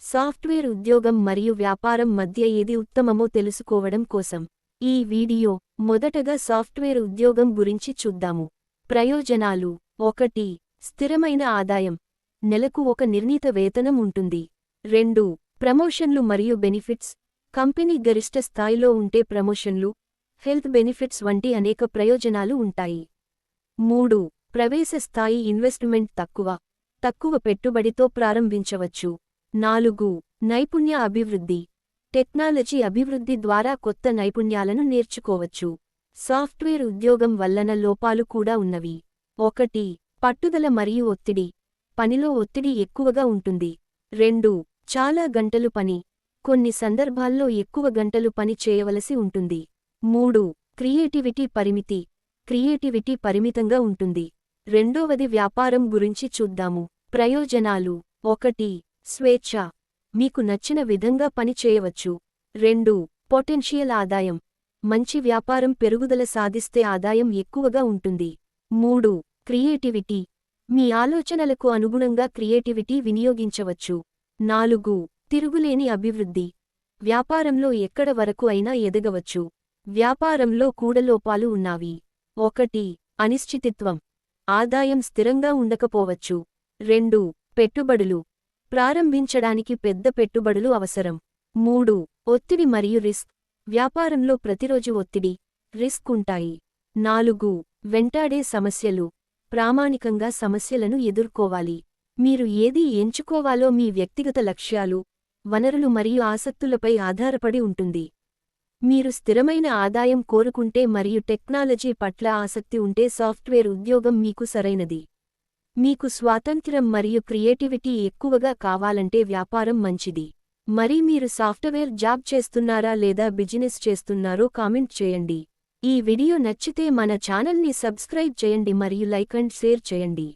Software ఉద్యోగం మరియు వ్యాపారం మధ్య ఏది ఉత్తమమో తెలుసుకోవడం కోసం ఈ వీడియో మొదటగా సాఫ్ట్వేర్ ఉద్యోగం గురించి చూద్దాము. ప్రయోజనాలు: 1. స్థిరమైన ఆదాయం, నెలకు ఒక నిర్ణీత వేతనం ఉంటుంది. 2. ప్రమోషన్లు మరియు బెనిఫిట్స్, కంపెనీ గరిష్ట స్థాయిలో ఉంటే ప్రమోషన్లు, హెల్త్ బెనిఫిట్స్ వంటి అనేక ప్రయోజనాలు ఉంటాయి. 3. ప్రవేశ స్థాయి ఇన్వెస్ట్మెంట్ తక్కువ పెట్టుబడితో ప్రారంభించవచ్చు. 4. నైపుణ్య అభివృద్ధి, టెక్నాలజీ అభివృద్ధి ద్వారా కొత్త నైపుణ్యాలను నేర్చుకోవచ్చు. సాఫ్ట్వేర్ ఉద్యోగం వల్లన లోపాలు కూడా ఉన్నవి. 1. పట్టుదల మరియు ఒత్తిడి, పనిలో ఒత్తిడి ఎక్కువగా ఉంటుంది. 2. చాలా గంటలు పని, కొన్ని సందర్భాల్లో ఎక్కువ గంటలు పని చేయవలసి ఉంటుంది. 3. క్రియేటివిటీ పరిమితంగా ఉంటుంది. రెండవది వ్యాపారం గురించి చూద్దాము. ప్రయోజనాలు: 1. స్వేచ్ఛ, మీకు నచ్చిన విధంగా పని చేయవచ్చు. 2. పొటెన్షియల్ ఆదాయం, మంచి వ్యాపారం పెరుగుదల సాధిస్తే ఆదాయం ఎక్కువగా ఉంటుంది. 3. క్రియేటివిటీ, మీ ఆలోచనలకు అనుగుణంగా క్రియేటివిటీ వినియోగించవచ్చు. 4. తిరుగులేని అభివృద్ధి, వ్యాపారంలో ఎక్కడ వరకు అయినా ఎదగవచ్చు. వ్యాపారంలో కూడా లోపాలు ఉన్నావి. 1. అనిశ్చితిత్వం, ఆదాయం స్థిరంగా ఉండకపోవచ్చు. 2. పెట్టుబడులు, ప్రారంభించడానికి పెద్ద పెట్టుబడులు అవసరం. 3. ఒత్తిడి మరియు రిస్క్, వ్యాపారంలో ప్రతిరోజు ఒత్తిడి, రిస్క్ ఉంటాయి. 4. వెంటాడే సమస్యలు, ప్రామాణికంగా సమస్యలను ఎదుర్కోవాలి. మీరు ఏది ఎంచుకోవాలో మీ వ్యక్తిగత లక్ష్యాలు, వనరులు మరియు ఆసక్తులపై ఆధారపడి ఉంటుంది. మీరు స్థిరమైన ఆదాయం కోరుకుంటే మరియు టెక్నాలజీ పట్ల ఆసక్తి ఉంటే సాఫ్ట్వేర్ ఉద్యోగం మీకు సరైనది. మీకు స్వాతంత్ర్యం మరియు క్రియేటివిటీ ఎక్కువగా కావాలంటే వ్యాపారం మంచిది. మరి మీరు సాఫ్ట్వేర్ జాబ్ చేస్తున్నారా లేదా బిజినెస్ చేస్తున్నారో కామెంట్ చేయండి. ఈ వీడియో నచ్చితే మన ఛానల్ని సబ్స్క్రైబ్ చేయండి మరియు లైక్ అండ్ షేర్ చేయండి.